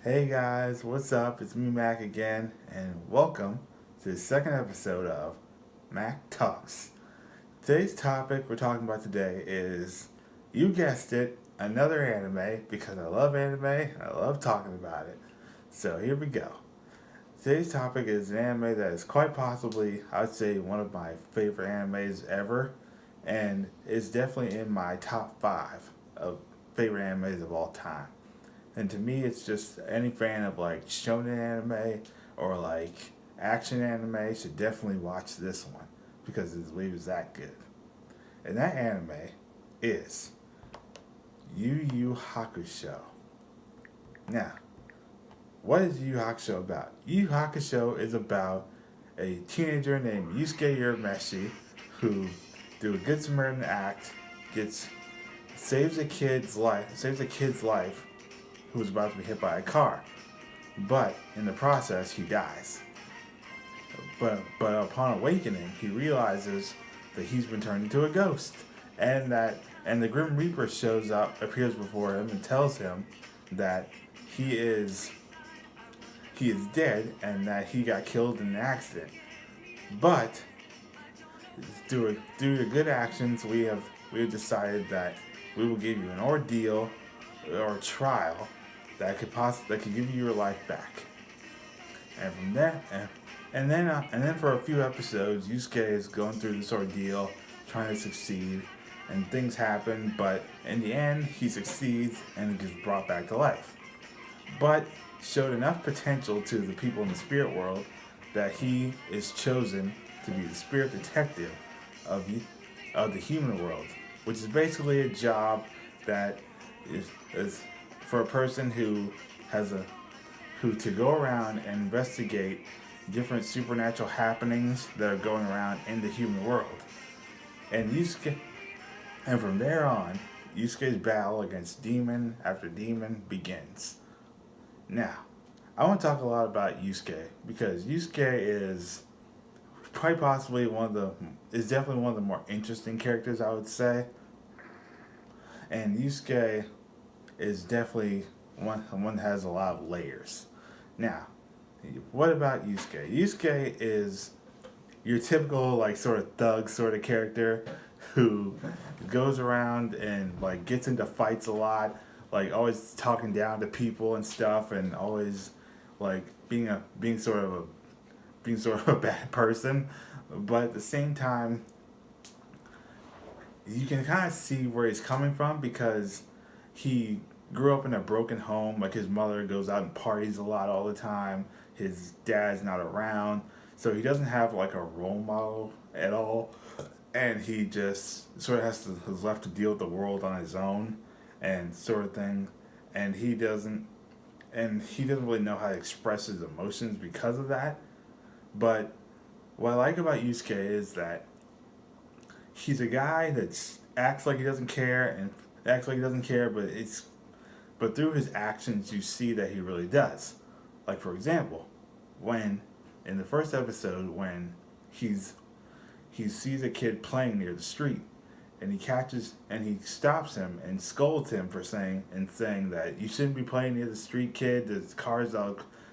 Hey guys, what's up? It's me, Mack, again, and welcome to the second episode of Mack Talks. Today's topic we're talking about today is, you guessed it, another anime because I love anime and I love talking about it. So here we go. Today's topic is an anime that is quite possibly, I'd say, one of my favorite animes ever, and is definitely in my top five of favorite animes of all time. And to me, it's just any fan of like shonen anime or like action anime should definitely watch this one because I believe it's that good. And that anime is Yu Yu Hakusho. Now, what is Yu Yu Hakusho about? Yu Yu Hakusho is about a teenager named Yusuke Urameshi who, through a good Samaritan act, gets saves a kid's life who was about to be hit by a car. But in the process, he dies. But upon awakening, he realizes that he's been turned into a ghost, and the Grim Reaper appears before him, and tells him that he is he is dead and that he got killed in an accident. But through your good actions, we have decided that we will give you an ordeal or a trial that could give you your life back. And from there, and then for a few episodes, Yusuke is going through this ordeal, trying to succeed, and things happen. But in the end, he succeeds and gets brought back to life. But showed enough potential to the people in the spirit world that he is chosen to be the spirit detective of of the human world, which is basically a job that is for a person who has a who to go around and investigate different supernatural happenings that are going around in the human world. And Yusuke, and from there on, Yusuke's battle against demon after demon begins. Now, I want to talk a lot about Yusuke because Yusuke is quite possibly is definitely one of the more interesting characters, I would say. And Yusuke is definitely one that has a lot of layers. Now, what about Yusuke? Yusuke is your typical like sort of thug sort of character who goes around and like gets into fights a lot, like always talking down to people and stuff, and always like being sort of a bad person. But at the same time, you can kind of see where he's coming from because he grew up in a broken home. Like his mother goes out and parties a lot all the time. His dad's not around, so he doesn't have like a role model at all, and he just sort of has left to deal with the world on his own, and sort of thing, and he doesn't really know how to express his emotions because of that. But what I like about Yusuke is that he's a guy that acts like he doesn't care and acts like he doesn't care, but through his actions you see that he really does. Like for example, when in the first episode when he's he sees a kid playing near the street, and he stops him and scolds him for saying that you shouldn't be playing near the street, kid. There's cars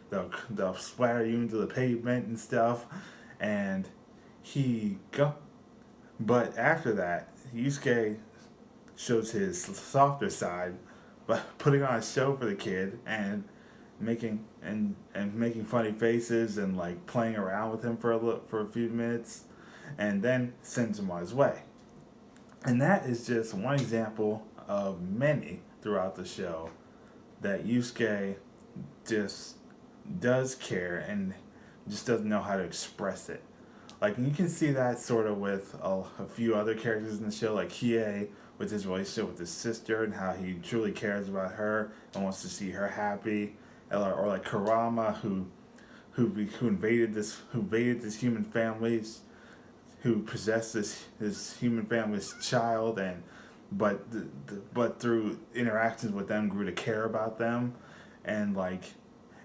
they'll splatter you into the pavement and stuff, and he go but after that, Yusuke shows his softer side by putting on a show for the kid and making funny faces and like playing around with him for a few minutes, and then sends him on his way. And that is just one example of many throughout the show that Yusuke just does care and just doesn't know how to express it. Like you can see that sort of with a few other characters in the show, like Hiei with his relationship with his sister and how he truly cares about her and wants to see her happy, or like Karama who invaded this human family, who possessed this human family's child, and but through interactions with them grew to care about them, and like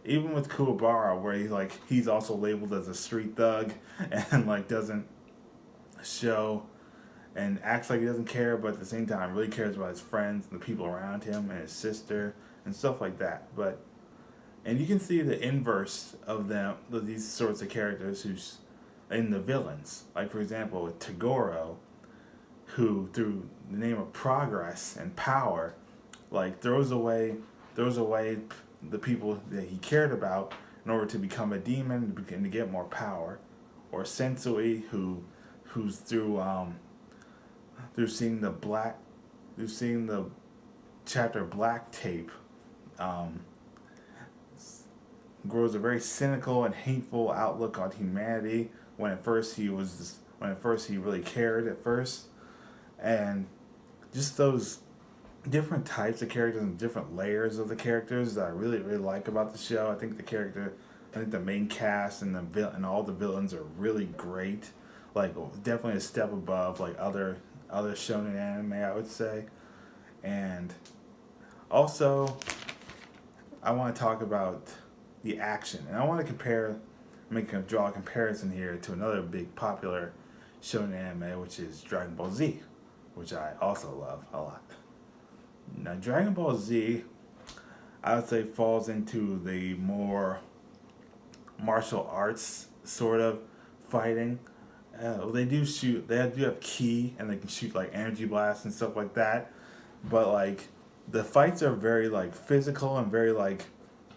even with Kuwabara, where he's also labeled as a street thug and like doesn't show and acts like he doesn't care, but at the same time really cares about his friends and the people around him and his sister and stuff like that. But And you can see the inverse of them, of these sorts of characters who's in the villains. Like, for example, with Tagoro, who, through the name of progress and power, like throws away the people that he cared about in order to become a demon and to get more power. Or Sensui, who's through seeing the chapter Black Tape, um, grows a very cynical and hateful outlook on humanity. When at first he really cared at first, and just those different types of characters and different layers of the characters that I really really like about the show. I think the main cast and and all the villains are really great. Like, definitely a step above like other shonen anime, I would say. And also, I want to talk about the action, and I want to draw a comparison here to another big popular shonen anime, which is Dragon Ball Z, which I also love a lot. Now, Dragon Ball Z, I would say, falls into the more martial arts sort of fighting. They do shoot. They do have ki, and they can shoot like energy blasts and stuff like that. But like, the fights are very like physical and very like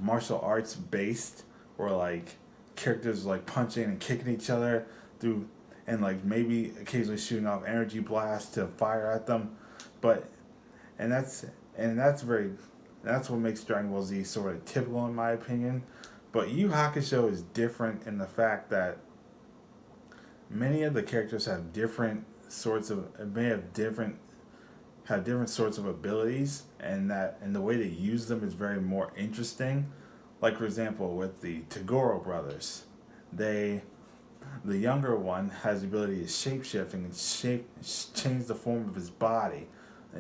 martial arts based, or like characters like punching and kicking each other through, and like maybe occasionally shooting off energy blasts to fire at them. But and that's what makes Dragon Ball Z sort of typical in my opinion. But Yu Hakusho is different in the fact that many of the characters have different sorts of abilities, and the way they use them is very more interesting. Like, for example, with the Tagoro brothers, they the younger one has the ability to shapeshift and can change the form of his body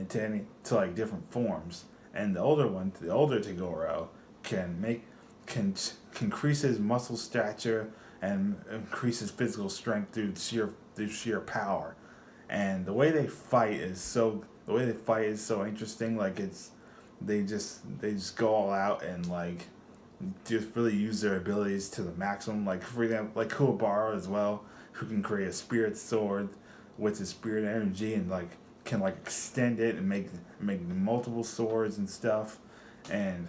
to like different forms. And the older Tagoro, can make can increase his muscle stature and increase his physical strength through sheer power. And the way they fight is so interesting. Like, they just go all out and like just really use their abilities to the maximum. Like, for example, like Kuwabara as well, who can create a spirit sword with his spirit energy and like can like extend it and make multiple swords and stuff. And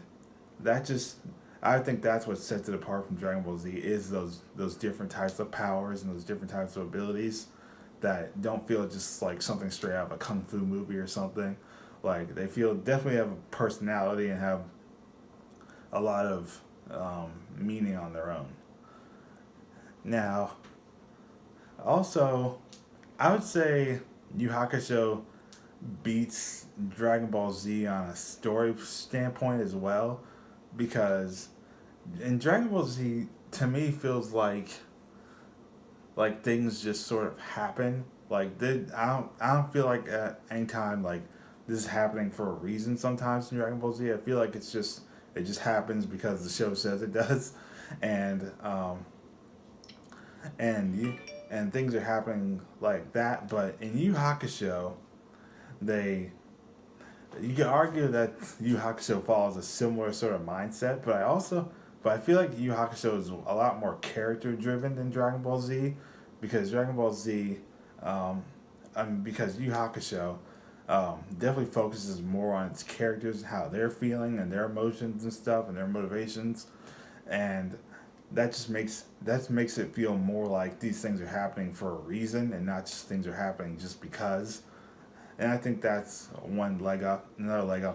that just I think that's what sets it apart from Dragon Ball Z, is those different types of powers and those different types of abilities that don't feel just like something straight out of a kung fu movie or something. Like, they feel definitely have a personality and have a lot of meaning on their own. Now, also, I would say Yu Hakusho beats Dragon Ball Z on a story standpoint as well, because in Dragon Ball Z, to me, feels like things just sort of happen. Like, I don't feel like at any time like this is happening for a reason. Sometimes in Dragon Ball Z, I feel like it just happens because the show says it does, and and things are happening like that. But in Yu Hakusho, they you can argue that Yu Hakusho follows a similar sort of mindset, but I feel like Yu Hakusho is a lot more character driven than Dragon Ball Z, because Dragon Ball Z, because Yu Hakusho, definitely focuses more on its characters and how they're feeling and their emotions and stuff and their motivations, and that makes it feel more like these things are happening for a reason and not just things are happening just because. And I think that's another leg up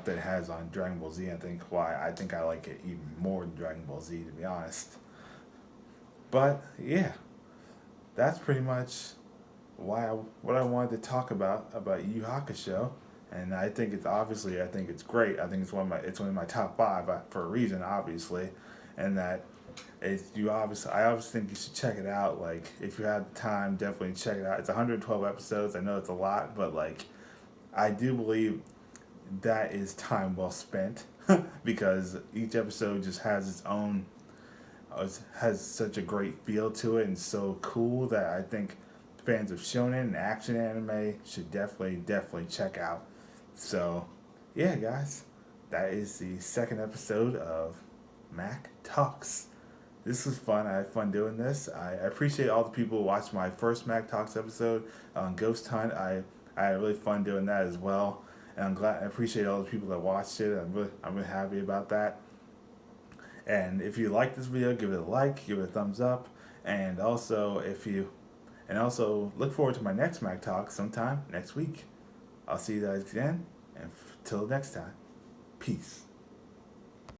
that it has on Dragon Ball Z. I think why I think I like it even more than Dragon Ball Z, to be honest. But yeah, that's pretty much what I wanted to talk about Yu Hakusho. And I think it's great. I think it's one of my top five, for a reason, obviously, and that I obviously think you should check it out. Like, if you have time, definitely check it out. It's 112 episodes. I know it's a lot, but like, I do believe that is time well spent because each episode just has its own, has such a great feel to it and so cool that I think fans of shonen and action anime should definitely check out. So, yeah, guys, that is the second episode of Mack Talks. This was fun. I had fun doing this. I appreciate all the people who watched my first Mack Talks episode on Ghost Hunt. I had really fun doing that as well. And I appreciate all the people that watched it. I'm really happy about that. And if you like this video, give it a like, give it a thumbs up, and also look forward to my next Mack Talk sometime next week. I'll see you guys again, and till next time, peace.